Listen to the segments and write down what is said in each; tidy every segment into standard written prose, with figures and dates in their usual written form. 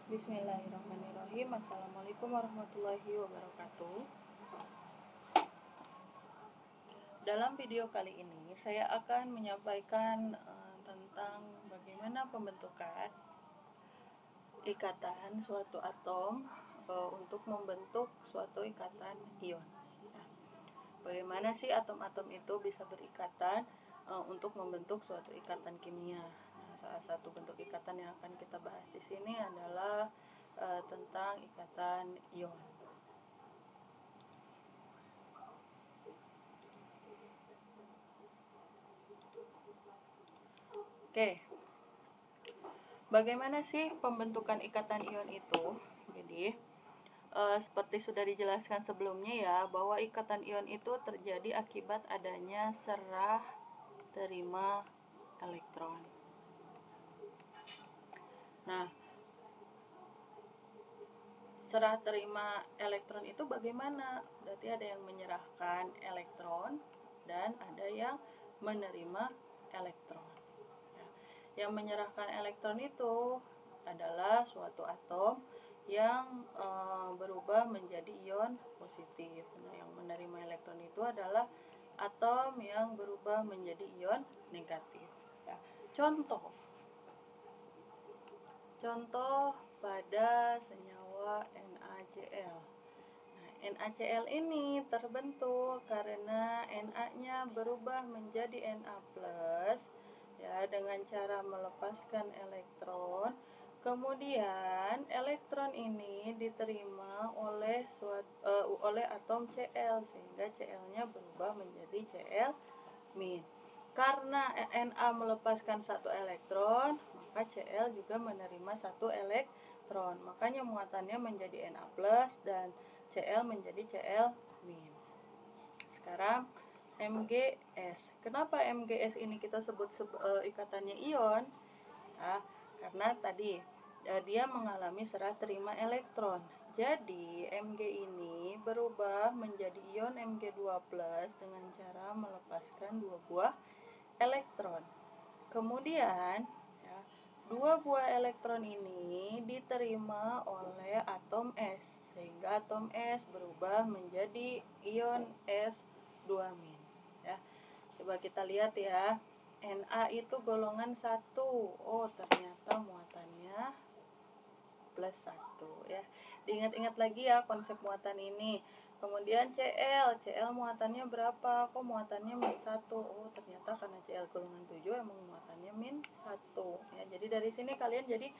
Bismillahirrahmanirrahim. Assalamualaikum warahmatullahi wabarakatuh. Dalam video kali ini saya akan menyampaikan tentang bagaimana pembentukan ikatan suatu atom untuk membentuk suatu ikatan ion. Bagaimana sih atom-atom itu bisa berikatan untuk membentuk suatu ikatan kimia? Salah satu bentuk ikatan yang akan kita bahas di sini adalah tentang ikatan ion. Oke, bagaimana sih pembentukan ikatan ion itu? Jadi, seperti sudah dijelaskan sebelumnya ya, bahwa ikatan ion itu terjadi akibat adanya serah terima elektron. Nah, serah terima elektron itu bagaimana? Berarti ada yang menyerahkan elektron dan ada yang menerima elektron. Yang menyerahkan elektron itu adalah suatu atom yang berubah menjadi ion positif. Nah, yang menerima elektron itu adalah atom yang berubah menjadi ion negatif. Ya. Contoh pada senyawa NaCl. Nah, NaCl ini terbentuk karena Na-nya berubah menjadi Na+, ya, dengan cara melepaskan elektron. Kemudian elektron ini diterima oleh atom Cl sehingga Cl-nya berubah menjadi Cl-. Karena Na melepaskan satu elektron, maka Cl juga menerima satu elektron. Makanya muatannya menjadi Na+ dan Cl menjadi Cl-. Sekarang MgS. Kenapa MgS ini kita sebut ikatannya ion? Nah, karena tadi dia mengalami serah terima elektron. Jadi Mg ini berubah menjadi ion Mg2+ dengan cara melepaskan 2 buah elektron. Kemudian ya, 2 buah elektron ini diterima oleh atom S sehingga atom S berubah menjadi ion S2-. Ya. Coba kita lihat ya. Na itu golongan 1. Oh, ternyata muatannya +1 ya. Diingat-ingat lagi ya konsep muatan ini. Kemudian Cl muatannya berapa? Kok muatannya -1? Oh, ternyata karena Cl golongan 7 emang muatannya -1 ya. Jadi dari sini kalian jadi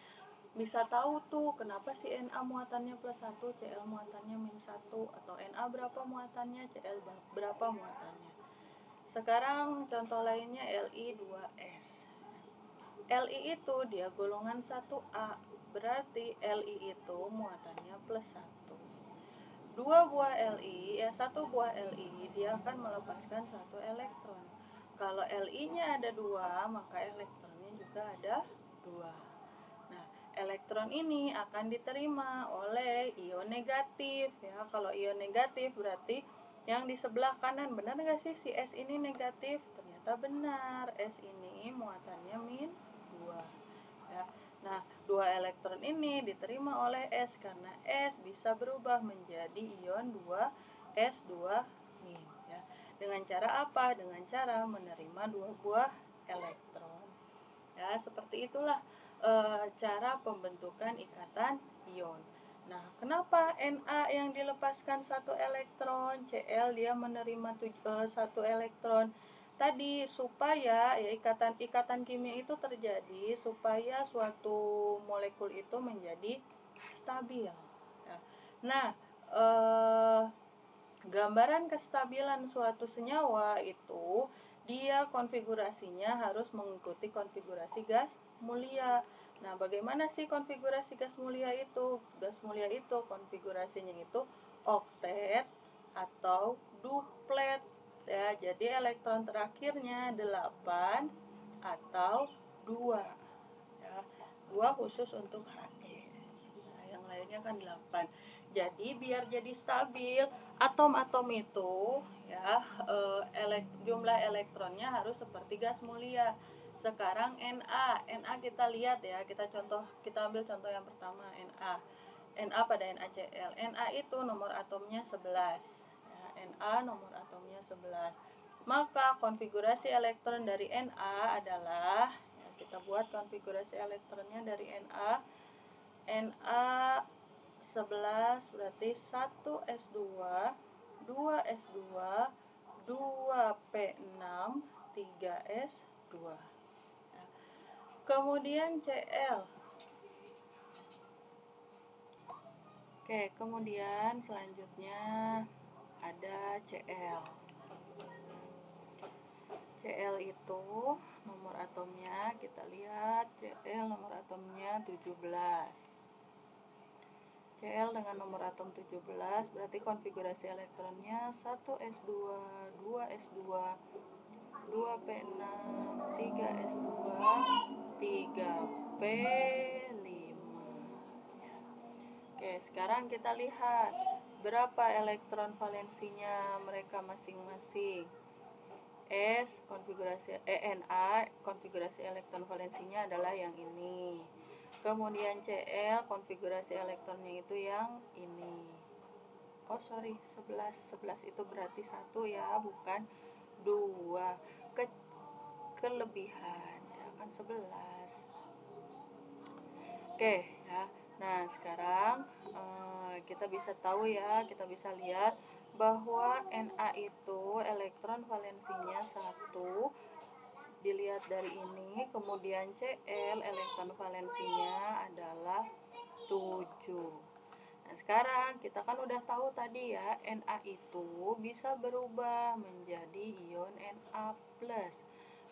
bisa tahu tuh kenapa si Na muatannya +1, Cl muatannya -1, atau Na berapa muatannya, Cl berapa muatannya. Sekarang contoh lainnya Li2S. Li itu dia golongan 1A, berarti Li itu muatannya +1. 2 buah Li, satu buah Li dia akan melepaskan 1 elektron. Kalau Li-nya ada 2, maka elektronnya juga ada 2. Nah, elektron ini akan diterima oleh ion negatif ya. Kalau ion negatif berarti yang di sebelah kanan, benar nggak sih si S ini negatif? Ternyata benar, S ini muatannya -2 ya. Nah, 2 elektron ini diterima oleh S karena S bisa berubah menjadi ion 2S2- ya. Dengan cara apa? Dengan cara menerima 2 buah elektron. Ya, seperti itulah cara pembentukan ikatan ion. Nah, kenapa Na yang dilepaskan 1 elektron, Cl dia menerima 1 elektron? Tadi supaya ya ikatan kimia itu terjadi supaya suatu molekul itu menjadi stabil. Ya. Nah, gambaran kestabilan suatu senyawa itu dia konfigurasinya harus mengikuti konfigurasi gas mulia. Nah, bagaimana sih konfigurasi gas mulia itu? Gas mulia itu konfigurasinya itu oktet atau duplet. Ya, jadi elektron terakhirnya 8 atau 2. Ya, 2 khusus untuk He. Nah, yang lainnya kan 8. Jadi biar jadi stabil, atom-atom itu ya jumlah elektronnya harus seperti gas mulia. sekarang Na kita lihat ya, kita ambil contoh yang pertama Na pada NaCl. Na itu nomor atomnya 11 ya, Na nomor atomnya 11. Maka konfigurasi elektron dari Na adalah ya, kita buat konfigurasi elektronnya dari Na 11 berarti 1s2 2s2 2p6 3s2 ya. Kemudian Cl. Oke, kemudian selanjutnya ada Cl. Cl itu nomor atomnya, kita lihat Cl nomor atomnya 17. Cl dengan nomor atom 17 berarti konfigurasi elektronnya 1s2 2s2 2p6 3s2 3p5. Oke, sekarang kita lihat berapa elektron valensinya mereka masing-masing. S konfigurasi Na konfigurasi elektron valensinya adalah yang ini. Kemudian Cl konfigurasi elektronnya itu yang ini. Oh sorry, 11 itu berarti 1 ya, bukan 2. Kelebihan ya kan 11. Oke ya. Nah sekarang kita bisa tahu ya, kita bisa lihat bahwa Na itu elektron valensinya 1. Dilihat dari ini. Kemudian Cl elektron valensinya adalah 7. Nah sekarang kita kan udah tahu tadi ya, Na itu bisa berubah menjadi ion Na+.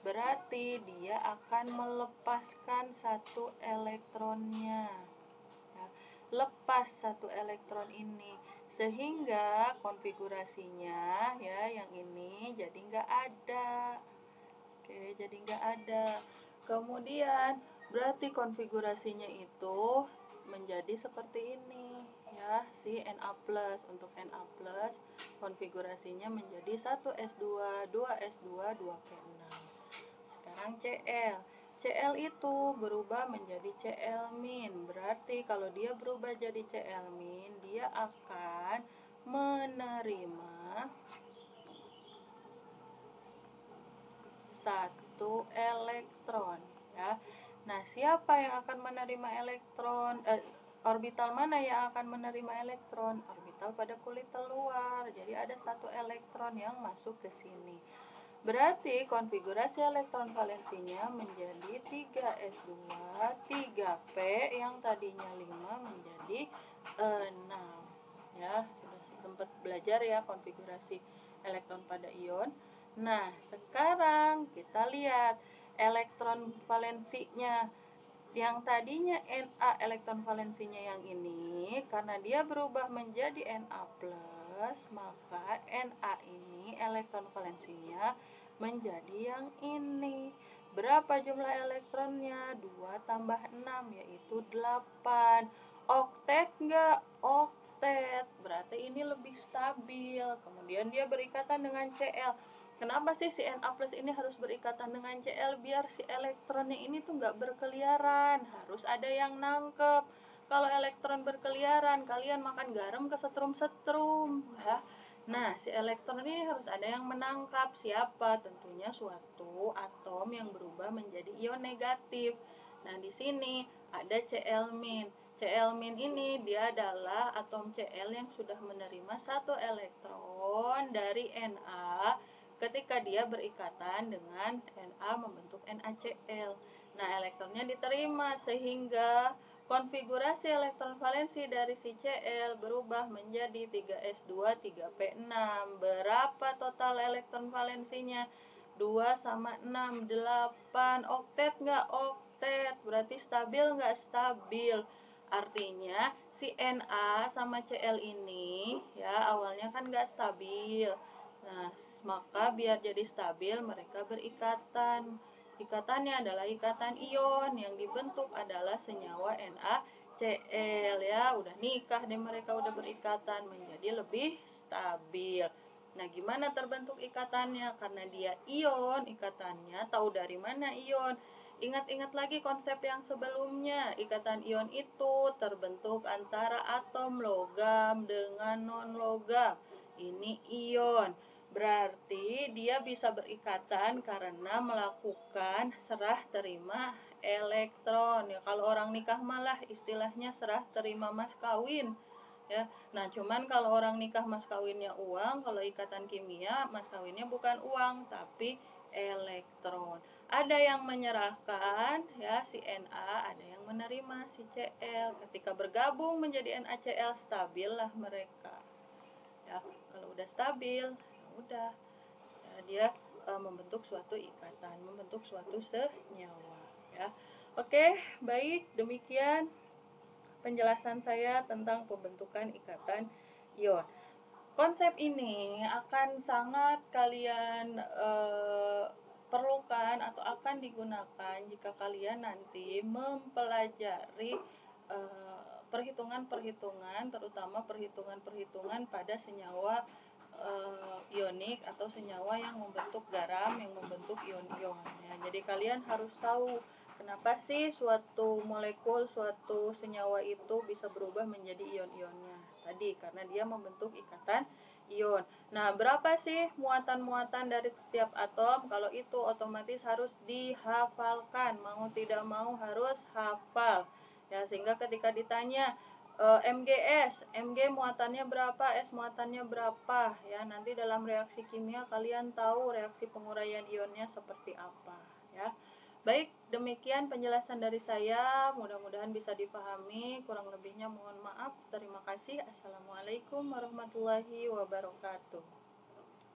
Berarti dia akan melepaskan satu elektronnya ya, lepas satu elektron ini, sehingga konfigurasinya ya yang ini jadi nggak ada. Oke, jadi nggak ada. Kemudian berarti konfigurasinya itu menjadi seperti ini ya, si Na+. Untuk Na+, konfigurasinya menjadi 1s2 2s2 2p6. Sekarang Cl. Cl itu berubah menjadi Cl-, berarti kalau dia berubah jadi Cl-, dia akan menerima 1 elektron ya. Nah, siapa yang akan menerima elektron? Orbital mana yang akan menerima elektron? Orbital pada kulit luar. Jadi ada 1 elektron yang masuk ke sini. Berarti konfigurasi elektron valensinya menjadi 3s2 3p yang tadinya 5 menjadi 6 ya. Sudah sempat belajar ya konfigurasi elektron pada ion. Nah, sekarang kita lihat elektron valensinya. Yang tadinya Na elektron valensinya yang ini, karena dia berubah menjadi Na+, maka Na ini elektron valensinya menjadi yang ini. Berapa jumlah elektronnya? 2 tambah 6 yaitu 8. Oktet enggak? Oktet. Berarti ini lebih stabil. Kemudian dia berikatan dengan Cl. Kenapa sih si Na+ ini harus berikatan dengan Cl? Biar si elektronnya ini tuh nggak berkeliaran, harus ada yang nangkep. Kalau elektron berkeliaran, kalian makan garam kesetrum-setrum ya. Nah, si elektron ini harus ada yang menangkap. Siapa? Tentunya suatu atom yang berubah menjadi ion negatif. Nah, di sini ada Cl-. Cl- ini dia adalah atom Cl yang sudah menerima 1 elektron dari Na ketika dia berikatan dengan Na membentuk NaCl. Nah, elektronnya diterima sehingga konfigurasi elektron valensi dari si Cl berubah menjadi 3s2 3p6. Berapa total elektron valensinya? 2 sama 6 8. Oktet nggak? Oktet. Berarti stabil nggak? Stabil. Artinya si Na sama Cl ini ya awalnya kan nggak stabil. Nah, maka biar jadi stabil mereka berikatan. Ikatannya adalah ikatan ion, yang dibentuk adalah senyawa NaCl ya. Udah nikah deh mereka, udah berikatan, menjadi lebih stabil. Nah, gimana terbentuk ikatannya? Karena dia ion, ikatannya tahu dari mana ion? Ingat-ingat lagi konsep yang sebelumnya. Ikatan ion itu terbentuk antara atom logam dengan non-logam. Ini ion. Berarti dia bisa berikatan karena melakukan serah terima elektron. Ya, kalau orang nikah malah istilahnya serah terima mas kawin. Ya, nah cuman kalau orang nikah mas kawinnya uang, kalau ikatan kimia mas kawinnya bukan uang tapi elektron. Ada yang menyerahkan ya si Na, ada yang menerima si Cl. Ketika bergabung menjadi NaCl, stabil lah mereka. Ya, kalau udah stabil, ya udah ya, dia membentuk suatu ikatan, membentuk suatu senyawa. Ya, oke, baik, demikian penjelasan saya tentang pembentukan ikatan ion. Konsep ini akan sangat kalian perlukan atau akan digunakan jika kalian nanti mempelajari perhitungan-perhitungan, terutama perhitungan-perhitungan pada senyawa ionik atau senyawa yang membentuk garam, yang membentuk ion-ion. Ya, jadi kalian harus tahu kenapa sih suatu molekul, suatu senyawa itu bisa berubah menjadi ion-ionnya. Tadi karena dia membentuk ikatan ion. Nah, berapa sih muatan-muatan dari setiap atom? Kalau itu otomatis harus dihafalkan, mau tidak mau harus hafal. Ya, sehingga ketika ditanya MgS, Mg muatannya berapa, S muatannya berapa, ya nanti dalam reaksi kimia kalian tahu reaksi penguraian ionnya seperti apa, ya. Baik, demikian penjelasan dari saya, mudah-mudahan bisa dipahami, kurang lebihnya mohon maaf. Terima kasih. Assalamualaikum warahmatullahi wabarakatuh.